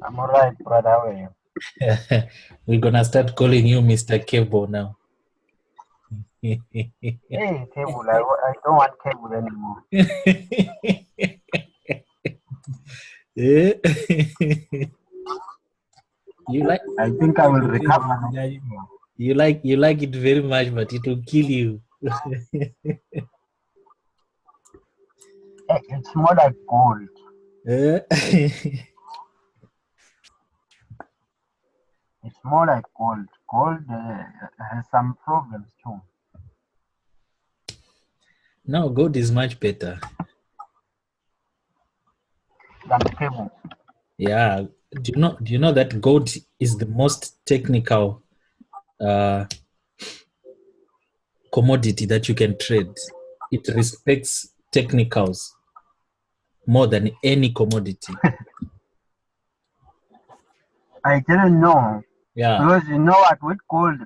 I'm alright, brother. How are you? We're gonna start calling you Mr. Cable now. Hey, cable. I don't want cable anymore. Yeah. You like I think I will recover next year. you like it very much, but it will kill you. Hey, it's more like gold. It's more like gold. Gold has some problems too. No, gold is much better. Than the cable. Yeah. Do you know that gold is the most technical commodity that you can trade? It respects technicals more than any commodity. I didn't know. Yeah. Because you know what, with gold,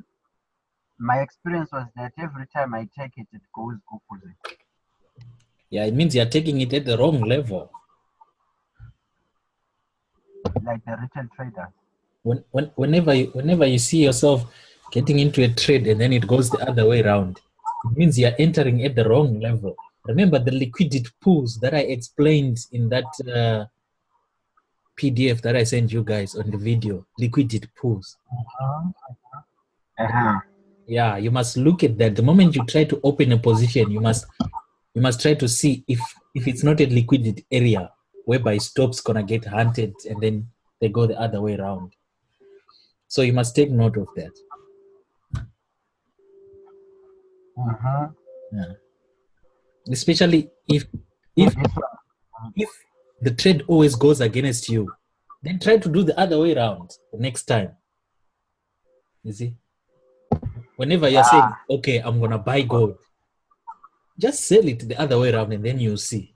my experience was that every time I take it, it goes opposite. Yeah, it means you're taking it at the wrong level. Like the retail traders. Whenever you see yourself getting into a trade and then it goes the other way around, it means you're entering at the wrong level. Remember the liquidity pools that I explained in that PDF that I sent you guys on the video, liquidity pools. Yeah, you must look at that. The moment you try to open a position, you must try to see if it's not a liquidity area whereby stops gonna get hunted and then they go the other way around. So you must take note of that. Yeah. Especially if the trade always goes against you, then try to do the other way around the next time. You see? Whenever you're saying, okay, I'm gonna buy gold, just sell it the other way around and then you'll see.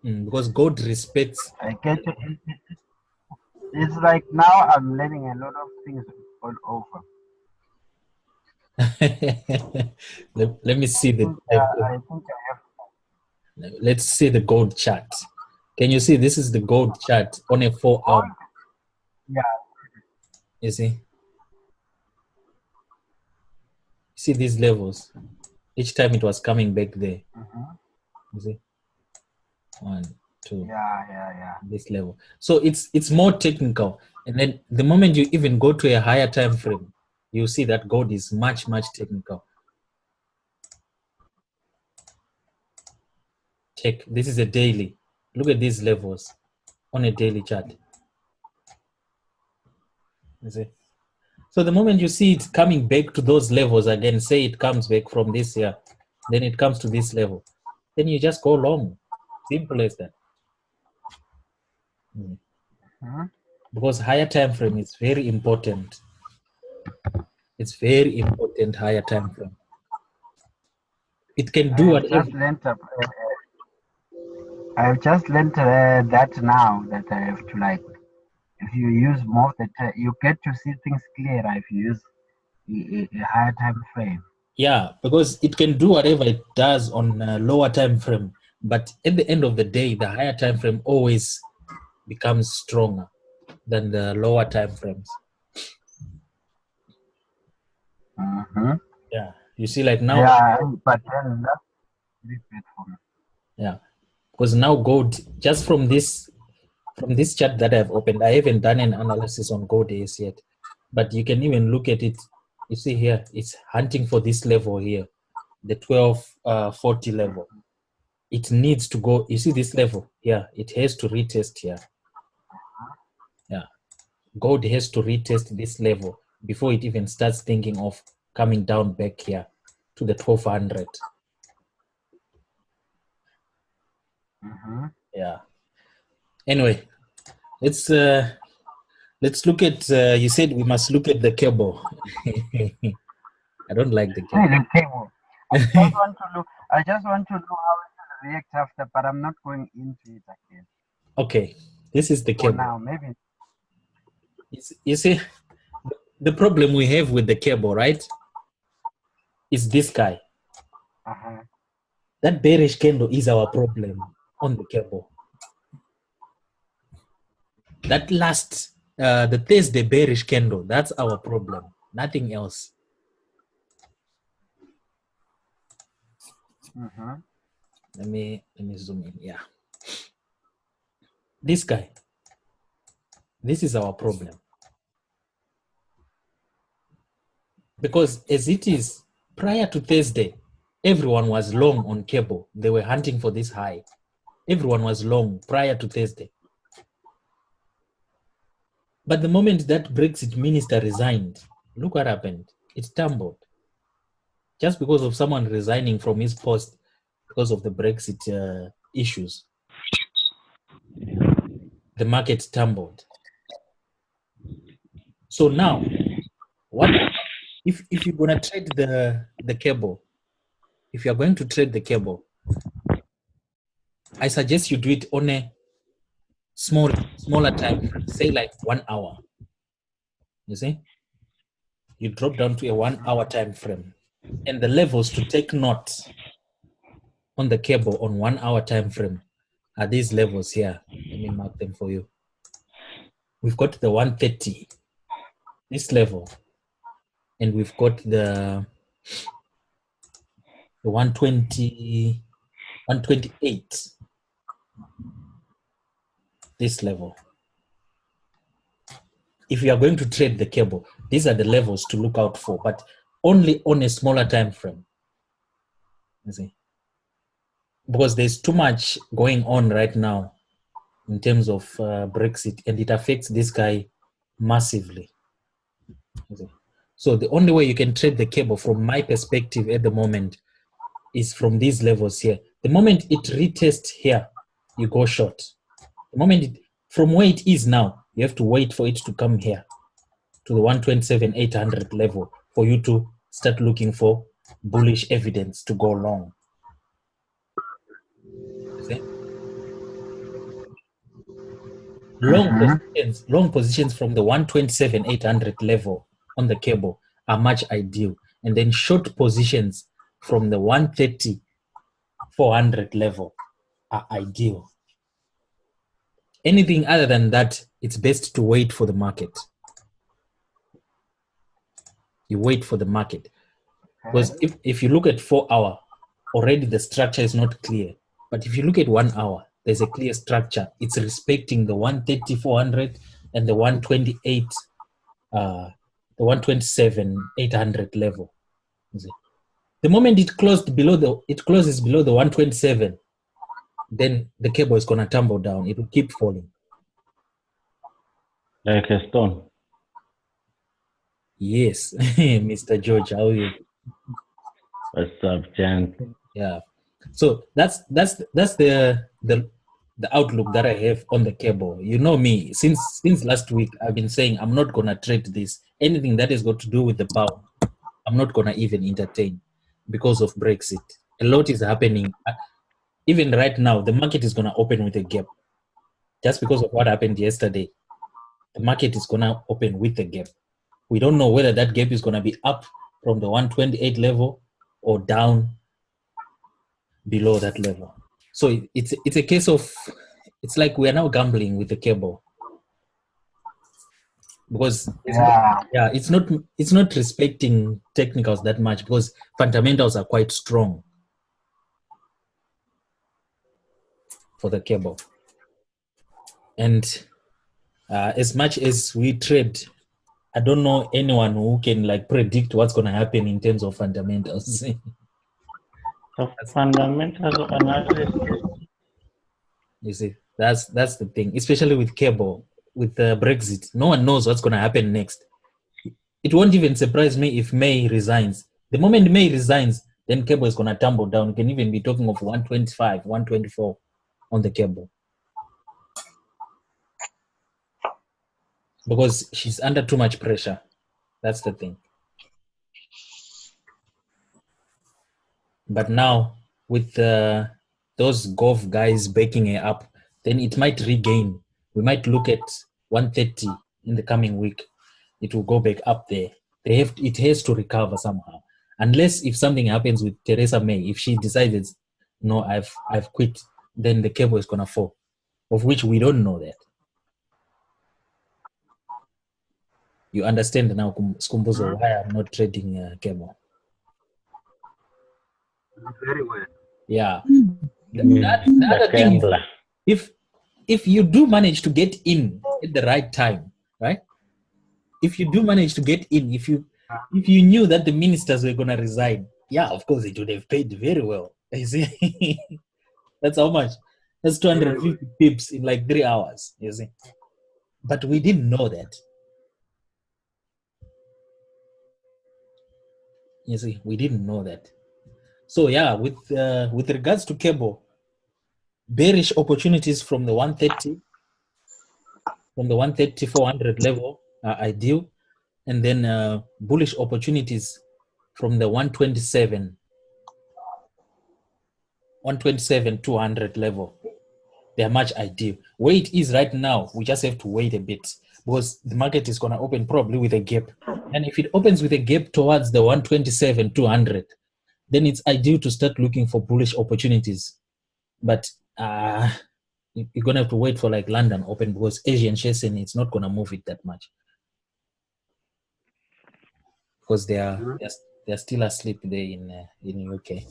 Because gold respects. I get it. It's like now I'm learning a lot of things all over. Let me see I think I have. Let's see the gold chart. Can you see this is the gold chart on a 4 hour? Yeah. You see? See these levels? Each time it was coming back there. You see? 1, 2. Yeah. This level. So it's more technical. And then the moment you even go to a higher time frame, you see that gold is much technical. Check. This is a daily. Look at these levels on a daily chart. You see? So the moment you see it coming back to those levels again, say it comes back from this here, then it comes to this level, then you just go long. Simple as that. Because higher time frame is very important. It's very important, higher time frame. It can do whatever. I've just learned that now that I have to, like, if you use more of the time, you get to see things clearer if you use a higher time frame. Yeah, because it can do whatever it does on a lower time frame, but at the end of the day, the higher time frame always becomes stronger than the lower time frames. Yeah, you see, like now. Yeah, but then that's very bad for me. Yeah, because now gold, just from this chart that I've opened, I haven't done an analysis on gold days yet, but you can even look at it. You see here, it's hunting for this level here, the 1240 level. It needs to go. You see this level here, it has to retest here. Yeah, gold has to retest this level before it even starts thinking of coming down back here to the 1200. Yeah. Anyway, let's look at. You said we must look at the cable. I don't like the cable. I just want to know how it will react after, but I'm not going into it again. Okay, this is the cable. Now, maybe. You see, the problem we have with the cable, right, is this guy. That bearish candle is our problem on the cable. That last, the Thursday bearish candle, that's our problem. Nothing else. Let me zoom in. Yeah. This guy. This is our problem. Because as it is, prior to Thursday, everyone was long on cable. They were hunting for this high. Everyone was long prior to Thursday. But the moment that Brexit minister resigned, look what happened. It tumbled. Just because of someone resigning from his post because of the Brexit issues, the market tumbled. So now, what if you're going to trade the cable? If you're going to trade the cable, I suggest you do it on a smaller time frame, say like 1 hour. You see, you drop down to a 1 hour time frame, and the levels to take note on the cable on 1 hour time frame are these levels here. Let me mark them for you. We've got the 130, this level, and we've got the 120, 128, this level. If you are going to trade the cable, these are the levels to look out for, but only on a smaller time frame. You see, because there's too much going on right now in terms of Brexit, and it affects this guy massively. You see? So the only way you can trade the cable, from my perspective at the moment, is from these levels here. The moment it retests here, you go short. The moment from where it is now, you have to wait for it to come here to the 127,800 level for you to start looking for bullish evidence to go long. See? Long positions from the 127,800 level on the cable are much ideal, and then short positions from the 130,400 level are ideal. Anything other than that, it's best to wait for the market. You wait for the market. Because if you look at 4 hour, already the structure is not clear. But if you look at 1 hour, there's a clear structure. It's respecting the 130,400 and the 128, the 127,800 level. The moment it closes below the 127, then the cable is gonna tumble down. It will keep falling. Like a stone. Yes, Mr. George, how are you? What's up, Jan? Yeah. So that's the outlook that I have on the cable. You know me, since last week I've been saying I'm not gonna trade this. Anything that has got to do with the pound, I'm not gonna even entertain because of Brexit. A lot is happening. Even right now, the market is gonna open with a gap. Just because of what happened yesterday, the market is gonna open with a gap. We don't know whether that gap is gonna be up from the 128 level or down below that level. So it's a case of, it's like we are now gambling with the cable, because it's not respecting technicals that much, because fundamentals are quite strong for the cable. And as much as we trade, I don't know anyone who can like predict what's going to happen in terms of fundamentals. The fundamentals analysis. You see, that's the thing, especially with cable, with Brexit. No one knows what's going to happen next. It won't even surprise me if May resigns. The moment May resigns, then cable is going to tumble down. You can even be talking of 125, 124 on the cable. Because she's under too much pressure. That's the thing. But now, with those Gov guys backing her up, then it might regain. We might look at 130 in the coming week. It will go back up there. It has to recover somehow. Unless if something happens with Theresa May, if she decides, no, I've quit, then the cable is going to fall, of which we don't know that. You understand now, Skumbuzo, why I'm not trading cable. Very well. Yeah. The other thing is, gambler. if you do manage to get in at the right time, right? If you do manage to get in, if you knew that the ministers were gonna resign, yeah, of course it would have paid very well. You see, that's how much. That's 250 pips in like 3 hours. You see, but we didn't know that. You see, we didn't know that. So yeah, with regards to cable, bearish opportunities from the 130, from the 130 400 level are ideal, and then bullish opportunities from the 127 200 level. They are much ideal. Where it is right now, we just have to wait a bit because the market is going to open probably with a gap. And if it opens with a gap towards the 127 200, then it's ideal to start looking for bullish opportunities. But you're going to have to wait for like London open because Asian Shesen, it's not going to move it that much because they're still asleep there in UK.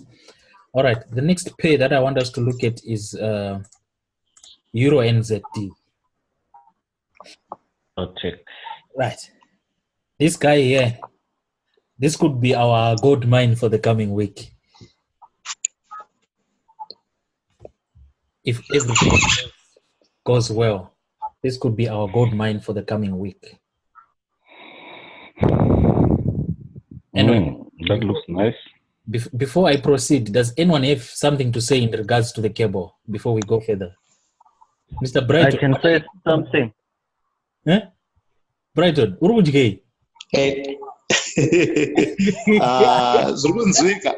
All right, the next pair that I want us to look at is EURNZD. Okay. Right. This guy here, this could be our gold mine for the coming week. If everything goes well, this could be our gold mine for the coming week. Anyway, that looks nice. Before I proceed, does anyone have something to say in regards to the cable before we go further? Mr. Brighton. I can say something. Huh? Brighton, urujike. Hey. Zurunzwika.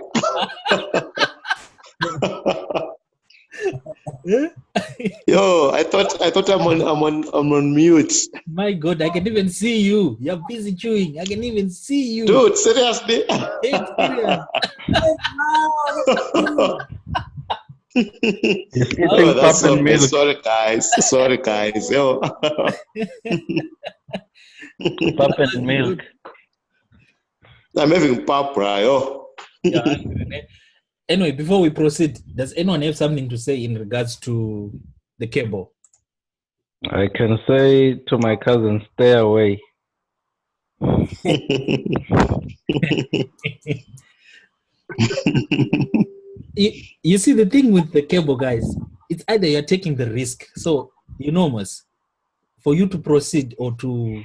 Yo, I thought I'm on mute. My God, I can even see you. You're busy chewing. I can even see you. Dude, seriously? It's serious. Oh, that's okay. Sorry, guys. Yo. Pap and milk. I'm having pap, right? Yo. Yeah. Anyway, before we proceed, does anyone have something to say in regards to the cable? I can say to my cousin, stay away. You see, the thing with the cable, guys, it's either you're taking the risk. So, Mas, for you to proceed or to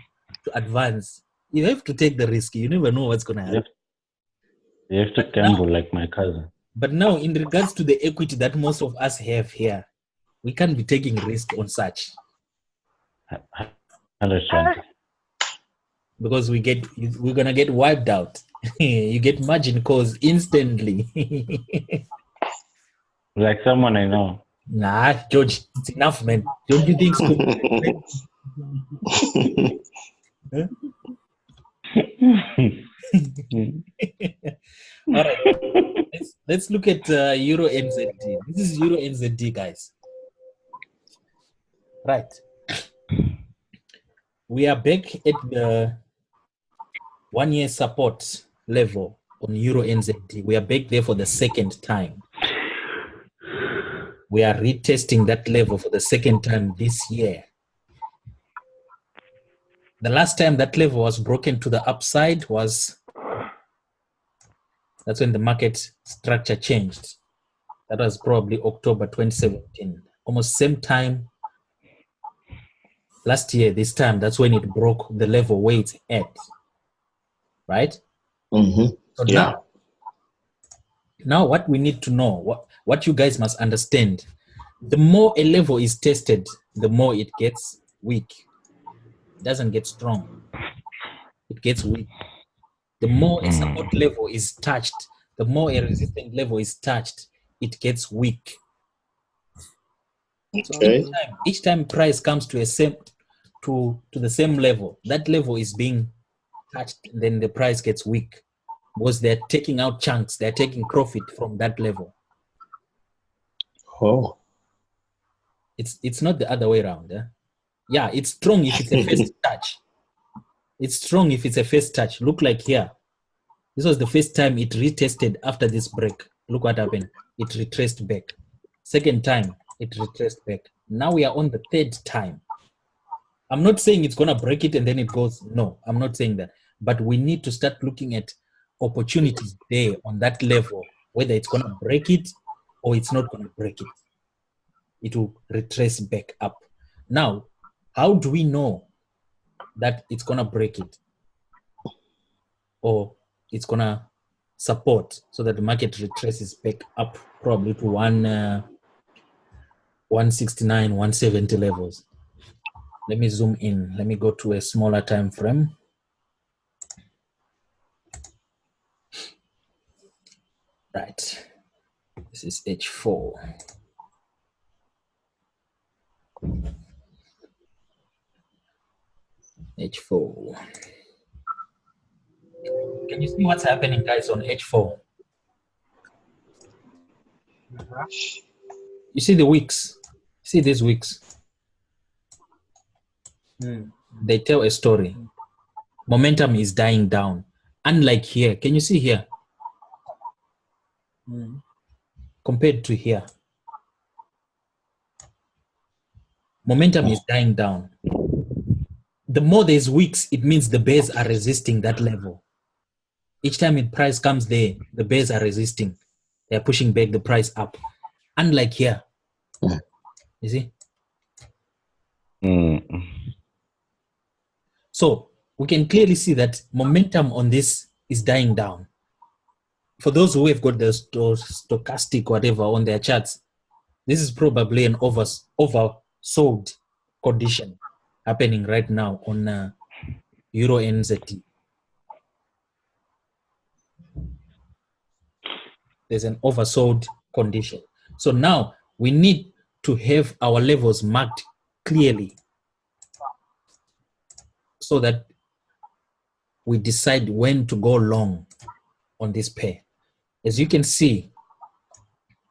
advance, you have to take the risk. You never know what's going to happen. You have to gamble like my cousin. But now, in regards to the equity that most of us have here, we can't be taking risk on such. 100%. Because we're gonna get wiped out. You get margin calls instantly. Like someone I know. Nah, George, it's enough, man. Don't you think so? Huh? All right, let's look at EURNZD. This is EURNZD, guys. Right. We are back at the 1 year support level on EURNZD. We are back there for the second time. We are retesting that level for the second time this year. The last time that level was broken to the upside that's when the market structure changed. That was probably October 2017. Almost same time last year, this time, that's when it broke the level where it's at. Right? Mm-hmm. So yeah. Now what we need to know, what you guys must understand, the more a level is tested, the more it gets weak. It doesn't get strong. It gets weak. The more a support level is touched, the more a resistance level is touched, it gets weak. Okay. So each time price comes to the same level, that level is being touched, then the price gets weak because they're taking out chunks, they're taking profit from that level. Oh. It's not the other way around. Yeah, it's strong if it's a first touch. It's strong if it's a first touch. Look like here. This was the first time it retested after this break. Look what happened. It retraced back. Second time, it retraced back. Now we are on the third time. I'm not saying it's going to break it and then it goes. No, I'm not saying that. But we need to start looking at opportunities there on that level, whether it's going to break it or it's not going to break it. It will retrace back up. Now, how do we know that it's going to break it or it's going to support so that the market retraces back up probably to 169, 170 levels? Let me zoom in. Let me go to a smaller time frame. Right. This is H4. H4. Can you see what's happening, guys, on H4? You see the wicks? See these wicks? They tell a story. Momentum is dying down. Unlike here, can you see here? Compared to here, momentum is dying down. The more there's wicks, it means the bears are resisting that level. Each time the price comes there, the bears are resisting. They're pushing back the price up. Unlike here, you see? So we can clearly see that momentum on this is dying down. For those who have got the stochastic whatever on their charts, this is probably an oversold condition happening right now on EURNZD. There's an oversold condition. So now we need to have our levels marked clearly so that we decide when to go long on this pair. As you can see,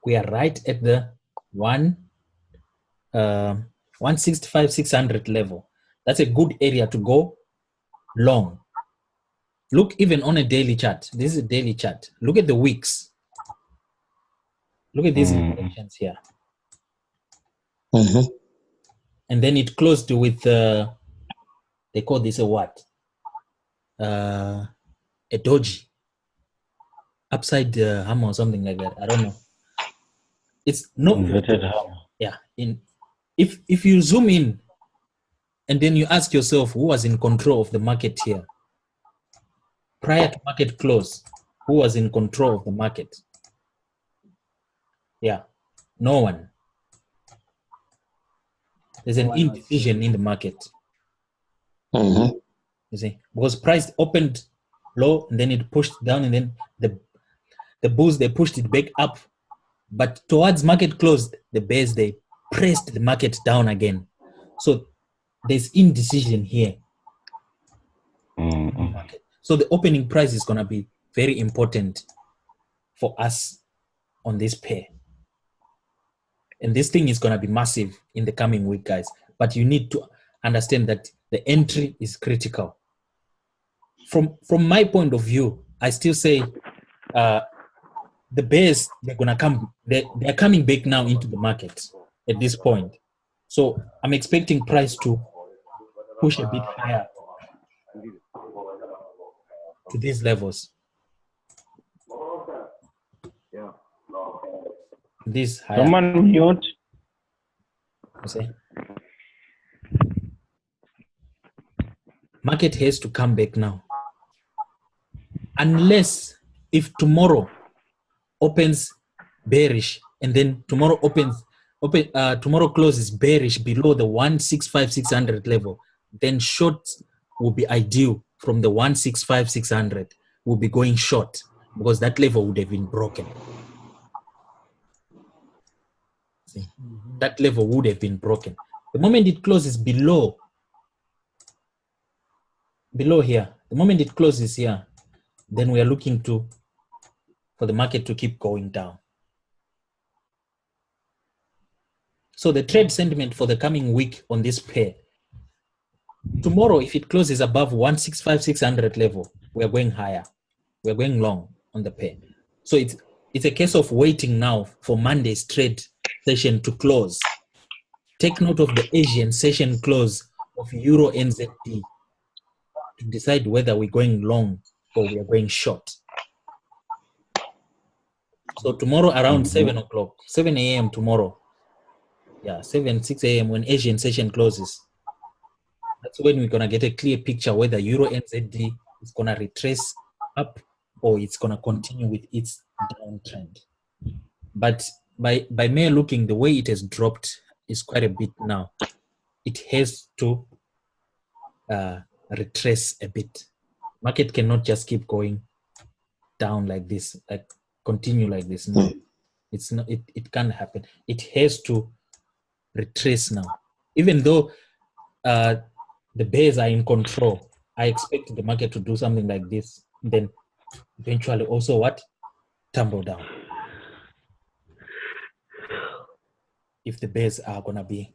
we are right at the 165, 600 level. That's a good area to go long. Look even on a daily chart. This is a daily chart. Look at the wicks. Look at these reflections here. And then it closed with, they call this a what? A doji. Upside hammer or something like that. I don't know. It's no inverted hammer. Yeah. If you zoom in and then you ask yourself who was in control of the market here prior to market close, who was in control of the market? Yeah, no one. There's an indecision in the market. You see, because price opened low and then it pushed down, and then the bulls, they pushed it back up, but towards market close, the bears, they pressed the market down again. So there's indecision here. So the opening price is going to be very important for us on this pair. And this thing is going to be massive in the coming week, guys. But you need to understand that the entry is critical. From my point of view, I still say the bears, they're going to come. They're coming back now into the market at this point. So I'm expecting price to push a bit higher to these levels. This higher. Someone mute. See? Market has to come back now. Unless if tomorrow opens bearish and then tomorrow tomorrow closes bearish below the 165,600 level, then shorts will be ideal from the 165,600. Will be going short because that level would have been broken. See? That level would have been broken. The moment it closes below here, the moment it closes here, then we are looking for the market to keep going down. So the trade sentiment for the coming week on this pair, Tomorrow, if it closes above 165,600 level, we're going higher. We're going long on the pair. So it's a case of waiting now for Monday's trade session to close. Take note of the Asian session close of EURNZD to decide whether we're going long or we're going short. So tomorrow around 7 o'clock, 7 a.m. tomorrow. Yeah, 6 a.m. when Asian session closes. That's when we're going to get a clear picture whether EURNZD is going to retrace up or it's going to continue with its downtrend. But by mere looking, the way it has dropped is quite a bit now. It has to retrace a bit. Market cannot just keep going down like this, like continue like this. No, it's not. It can't happen. It has to retrace now. Even though the bears are in control, I expect the market to do something like this. Then eventually also what? Tumble down. If the bears are going to be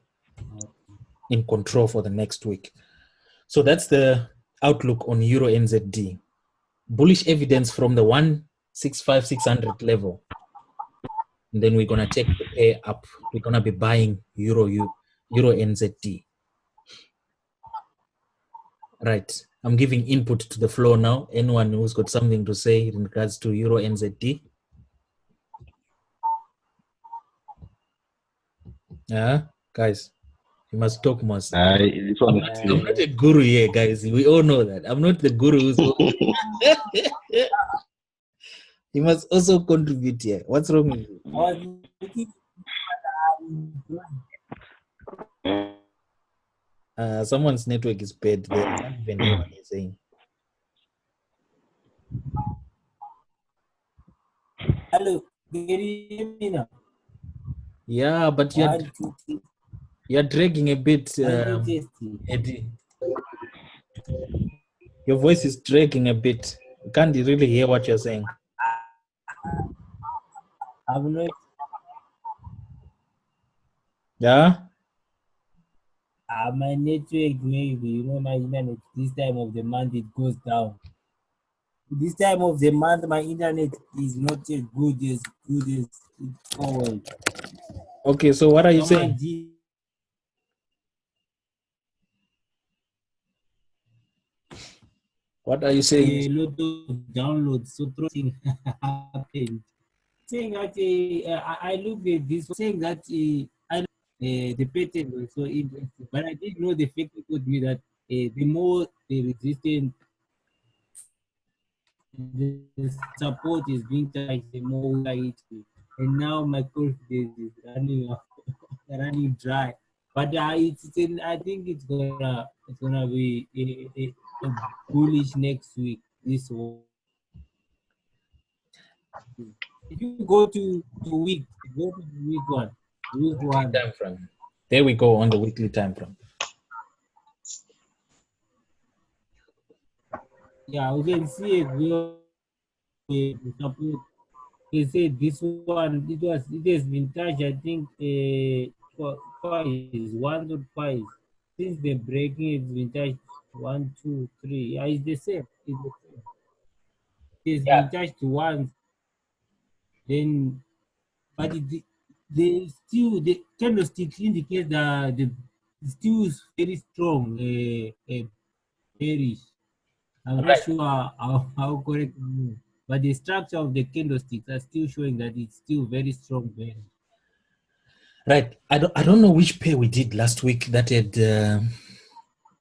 in control for the next week. So that's the outlook on EURNZD. Bullish evidence from the 165,600 level. And then we're going to take the pair up. We're going to be buying EURNZD. Right. I'm giving input to the floor now. Anyone who's got something to say in regards to EURNZD? Yeah, guys, you must talk most. I'm not a guru here, guys. We all know that. I'm not the guru who's you must also contribute here. What's wrong with you? Someone's network is bad. They can't even hear what he's saying. Hello, can you hear me now? Yeah, but you're dragging a bit, Eddie. Your voice is dragging a bit. You can't really hear what you're saying. I'm not. Yeah? My network, maybe, you know, my internet, this time of the month, it goes down. This time of the month, my internet is not as good as it's forward. Okay, so what are you saying? What are you saying? A lot of downloads, so something happened. Saying that I looked at this, saying that the pattern was so interesting, but I didn't know the fact could be that the more the resistance, the support is being touched, the more we are eating. And now my confidence is running dry. But I think it's gonna be a bullish next week. This one. If you go to week, go to the week one. Week one. Time frame. There we go on the weekly time frame. Yeah, we can see it. Support. You say this one. It has been touched. I think twice, once or twice since the breaking. It's been touched 1, 2, 3. Yeah, it's the same. It's been touched once. Then, but the candlestick indicates that the still is very strong, bearish. I'm not sure how correct, but the structure of the candlesticks are still showing that it's still very strong bearish. Right. I don't know which pair we did last week that had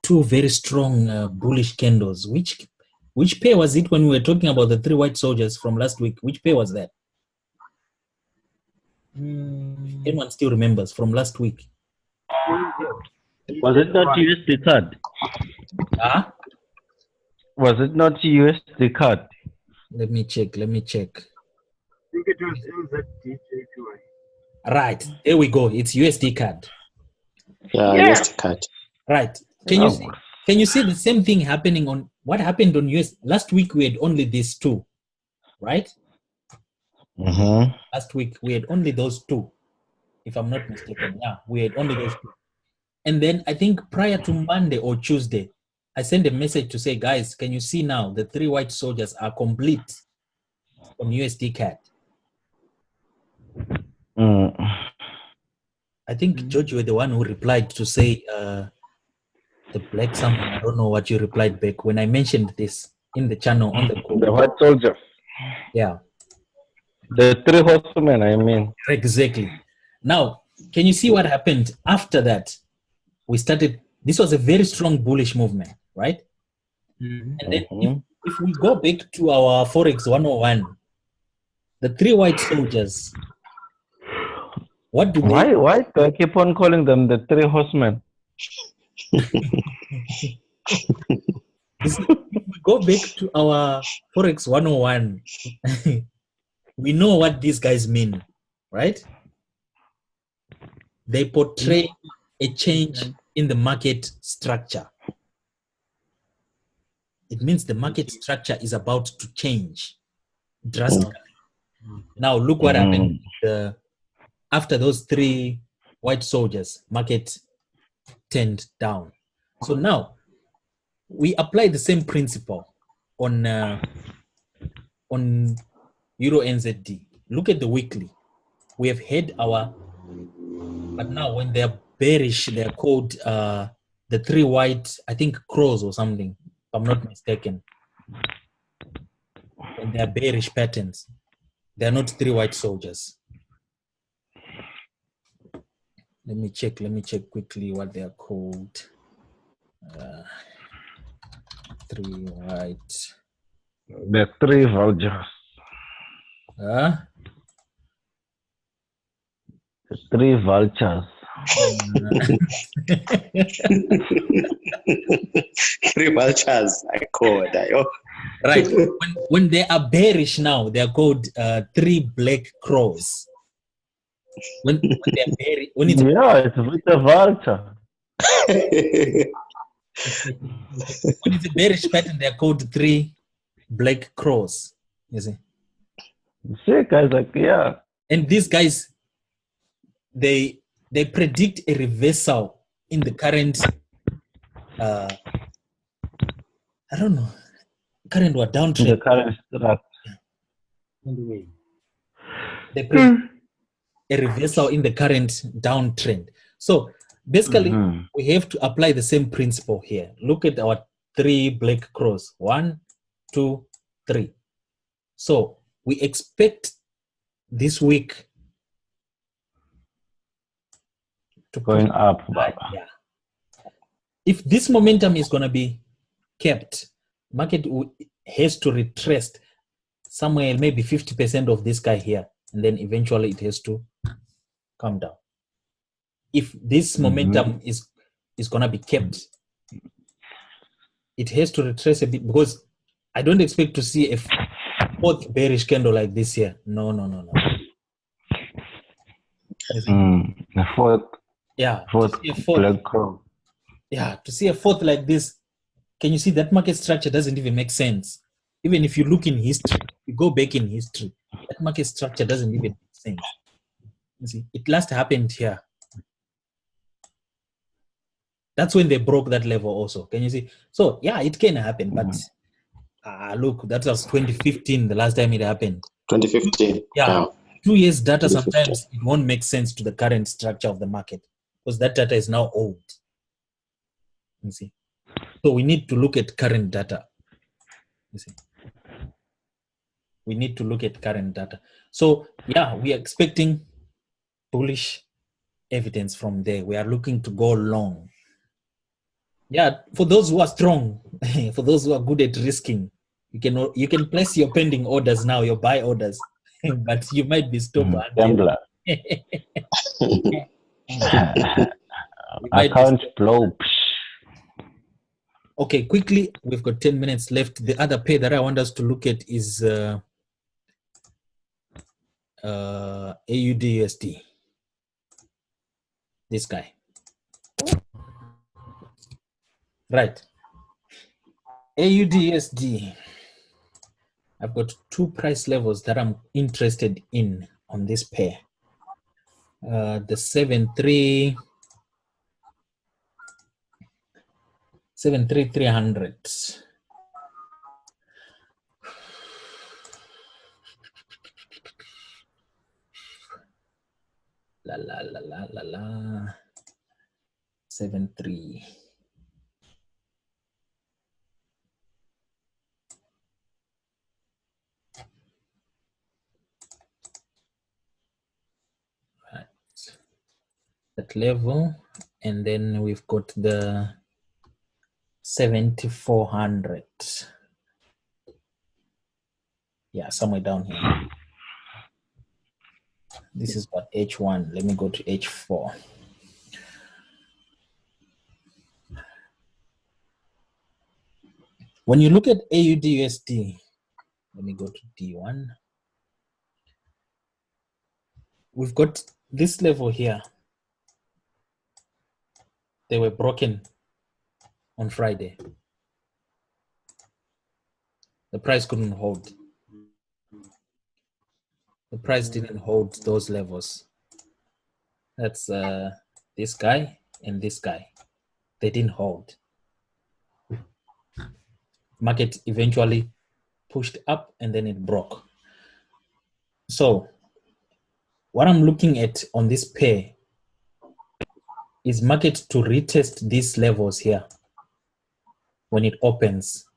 two very strong bullish candles. Which pair was it when we were talking about the three white soldiers from last week? Which pair was that? Anyone still remembers from last week? Was it not USD card? Huh? Was it not USD card? Let me check. I think it was NZD. Right. There we go. It's USD card. Yeah, USD card. Right. Can you see the same thing happening on what happened on US? Last week we had only these two, right? Last week we had only those two, if I'm not mistaken. Yeah, we had only those two. And then I think prior to Monday or Tuesday, I sent a message to say, guys, can you see now the 3 white soldiers are complete on USD CAD? I think, George, you were the one who replied to say the black something. I don't know what you replied back when I mentioned this in the channel on the call. The white soldier. Yeah. The 3 horsemen, I mean. Exactly. Now, can you see what happened after that? We started, this was a very strong bullish movement, right? And then if we go back to our Forex 101, the 3 white soldiers, what do they... Why do I keep on calling them the 3 horsemen? If we go back to our Forex 101, we know what these guys mean, right? They portray a change in the market structure. It means the market structure is about to change drastically. Now, look what happened after those 3 white soldiers, market turned down. So now, we apply the same principle on EURNZD. Look at the weekly. We have had our, but now when they're bearish, they're called the 3 white, I think crows or something, if I'm not mistaken. When they're bearish patterns, they're not 3 white soldiers. Let me check quickly what they're called. 3 white. The 3 vultures. Huh? The 3 vultures. 3 vultures. I call that. Right. When they are bearish now, they are called 3 black crows. When they're bearish, when it's with the vulture. when it's a bearish pattern, they're called 3 black crows. You see? See, guys, like, yeah. And these guys, they predict a reversal in the current I don't know, current or downtrend. The current structure. They predict a reversal in the current downtrend. So basically, we have to apply the same principle here. Look at our 3 black crows. 1, 2, 3. So we expect this week to going up. Yeah. If this momentum is going to be kept, market has to retrace somewhere maybe 50% of this guy here, and then eventually it has to come down. If this momentum is going to be kept, it has to retrace a bit, because I don't expect to see a 4th bearish candle like this here. No. The 4th. Yeah. 4th black crow. Yeah, to see a 4th like this, can you see that market structure doesn't even make sense? Even if you look in history, you go back in history, that market structure doesn't even make sense. You see, it last happened here. That's when they broke that level also. Can you see? So, yeah, it can happen, but look, that was 2015, the last time it happened. 2015. Yeah. 2 years data, sometimes it won't make sense to the current structure of the market, because that data is now old. You see? So we need to look at current data. You see? We need to look at current data. So yeah, we are expecting bullish evidence from there. We are looking to go long. Yeah, for those who are strong, for those who are good at risking, you can place your pending orders now, your buy orders, but you might be stopped. Account blow. Okay, quickly, we've got 10 minutes left. The other pair that I want us to look at is AUDUSD. This guy. Right. AUDUSD. I've got 2 price levels that I'm interested in on this pair. The 7.3 73300. La la la la la la. 73. Right. That level, and then we've got the 7400. Yeah, somewhere down here. This is what H1. Let me go to H4. When you look at AUDUSD, let me go to D1. We've got this level here. They were broken on Friday. The price couldn't hold. The price didn't hold those levels. That's this guy and this guy. They didn't hold. Market eventually pushed up and then it broke. So what I'm looking at on this pair is market to retest these levels here when it opens.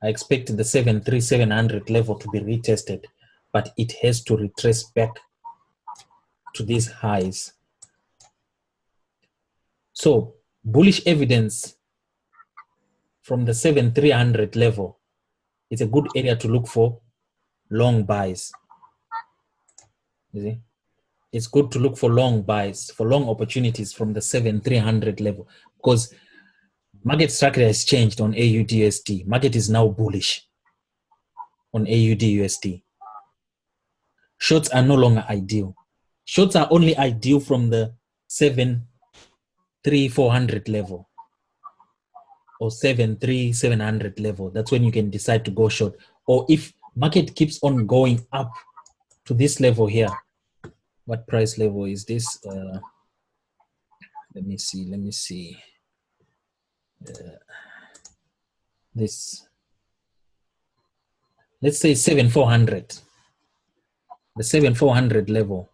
I expect the 73700 level to be retested, but it has to retrace back to these highs. So bullish evidence from the 7300 level is a good area to look for long buys. You see? It's good to look for long buys, for long opportunities from the 7300 level, because market structure has changed on AUDUSD. Market is now bullish on AUDUSD. Shorts are no longer ideal. Shorts are only ideal from the 73400 level or 73700 level. That's when you can decide to go short. Or if market keeps on going up to this level here. What price level is this? Let me see. This, let's say 7400. The 7400 level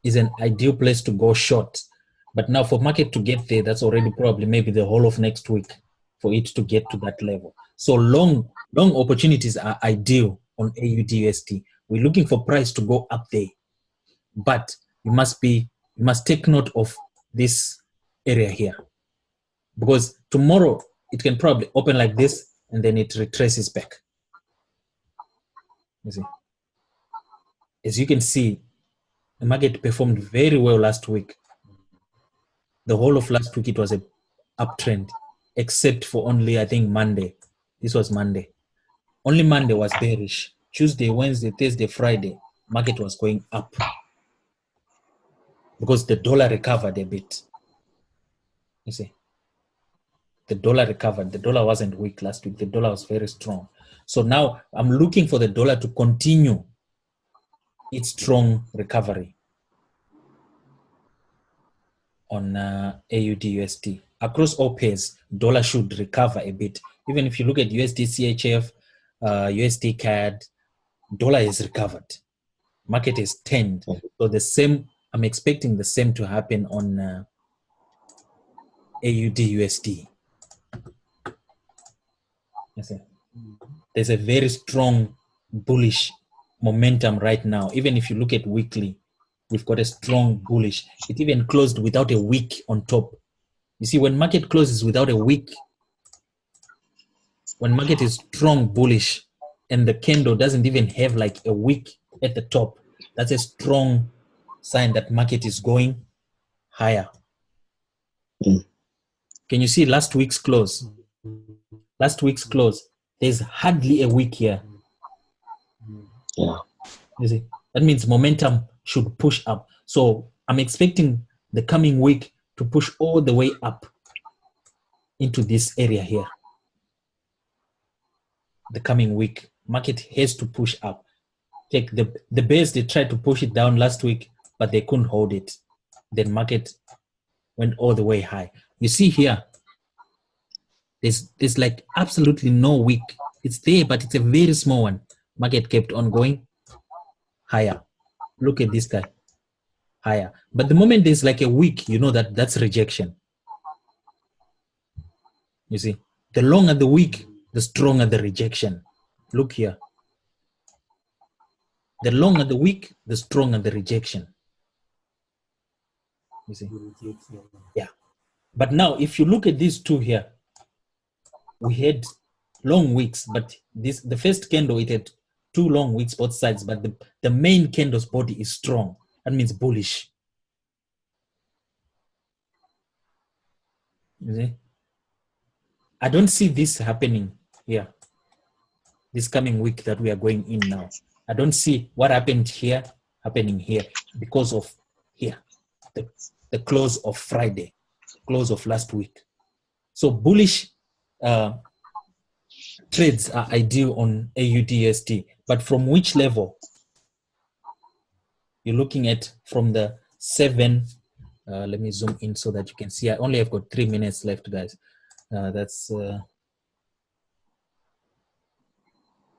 is an ideal place to go short. But now for market to get there, that's already probably maybe the whole of next week for it to get to that level. So long opportunities are ideal on AUDUSD. We're looking for price to go up there. But you must take note of this area here, because tomorrow it can probably open like this and then it retraces back. You see, as you can see, the market performed very well last week. The whole of last week it was a uptrend, except for only, I think, Monday. This was Monday. Only Monday was bearish. Tuesday, Wednesday, Thursday, Friday, market was going up, because the dollar recovered a bit. You see, the dollar recovered. The dollar wasn't weak last week. The dollar was very strong. So now I'm looking for the dollar to continue its strong recovery on AUDUSD. Across all pairs, dollar should recover a bit. Even if you look at USD CHF, USD CAD, dollar is recovered. Market is turned. So the same, I'm expecting the same to happen on AUDUSD. There's a very strong bullish momentum right now. Even if you look at weekly, we've got a strong bullish. It even closed without a wick on top. You see, when market closes without a wick, when market is strong bullish and the candle doesn't even have like a wick at the top, that's a strong sign that market is going higher. Can you see last week's close? Last week's close, there's hardly a wick here. Yeah. You see, that means momentum should push up. So I'm expecting the coming week to push all the way up into this area here. The coming week, market has to push up. Take the bears, they tried to push it down last week, but they couldn't hold it. Then market went all the way high. You see here, There's like absolutely no wick. It's there, but it's a very small one. Market kept on going higher. Look at this guy, higher. But the moment there's like a wick, you know that that's rejection. You see, the longer the wick, the stronger the rejection. Look here. The longer the wick, the stronger the rejection. You see? Yeah. But now, if you look at these two here, we had long wicks, but the first candle, it had 2 long wicks both sides, but the main candle's body is strong. That means bullish. You see? I don't see this happening here. This coming week that we are going in now. I don't see what happened here happening here because of here, the close of Friday, close of last week. So bullish trades are ideal on AUDUSD, but from which level? You're looking at from the 7. Let me zoom in so that you can see. I only have got 3 minutes left, guys. That's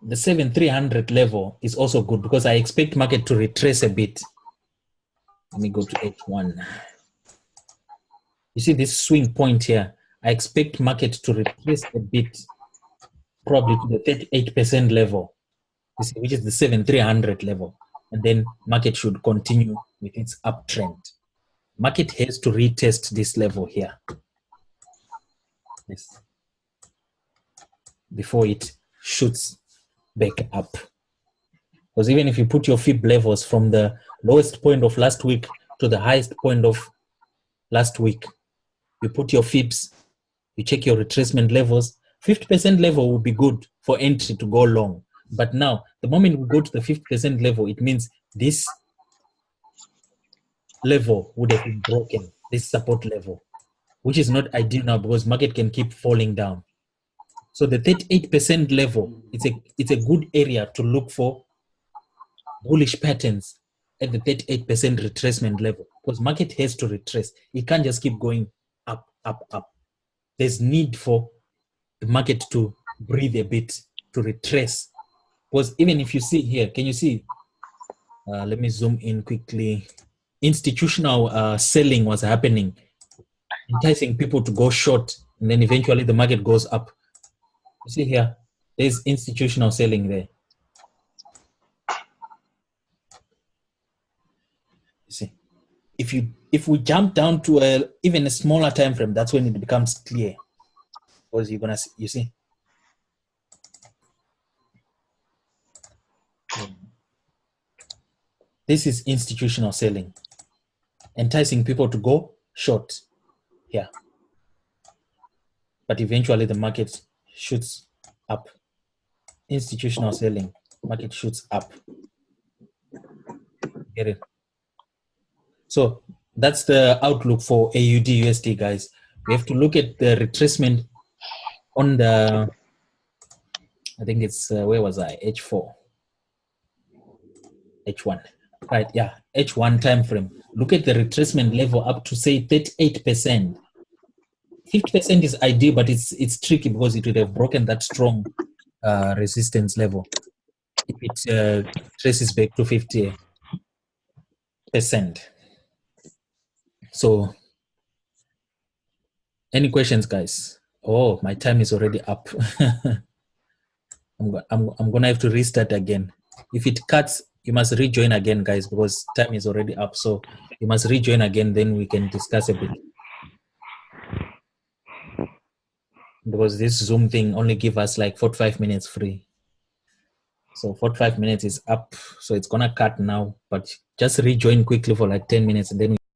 the 7,300 level is also good because I expect market to retrace a bit. Let me go to H1. You see this swing point here? I expect market to retrace a bit, probably to the 38% level, you see, which is the 7,300 level. And then market should continue with its uptrend. Market has to retest this level here. Yes. Before it shoots back up. Because even if you put your fib levels from the lowest point of last week to the highest point of last week, you put your fibs, you check your retracement levels, 50% level will be good for entry to go long. But now, the moment we go to the 50% level, it means this level would have been broken, this support level, which is not ideal now because market can keep falling down. So the 38% level, it's a good area to look for bullish patterns at the 38% retracement level because market has to retrace. It can't just keep going up, up, up. There's need for the market to breathe a bit, to retrace. Because even if you see here, can you see? Let me zoom in quickly. Institutional selling was happening, enticing people to go short, and then eventually the market goes up. You see here, there's institutional selling there. You see, if we jump down to even a smaller time frame, that's when it becomes clear. Because you're gonna see, you see. This is institutional selling, enticing people to go short here. But eventually the market shoots up. Institutional selling, market shoots up. Get it? So that's the outlook for AUDUSD, guys. We have to look at the retracement on the, I think it's, where was I? H4. H1. Right, yeah, H1 time frame. Look at the retracement level up to say 38%. 50% is ideal, but it's tricky because it would have broken that strong resistance level if it traces back to 50%. So, any questions, guys? Oh, my time is already up. I'm gonna have to restart again. If it cuts, you must rejoin again, guys, because time is already up. So you must rejoin again, then we can discuss a bit. Because this Zoom thing only give us like 45 minutes free. So 45 minutes is up, so it's gonna cut now, but just rejoin quickly for like 10 minutes and then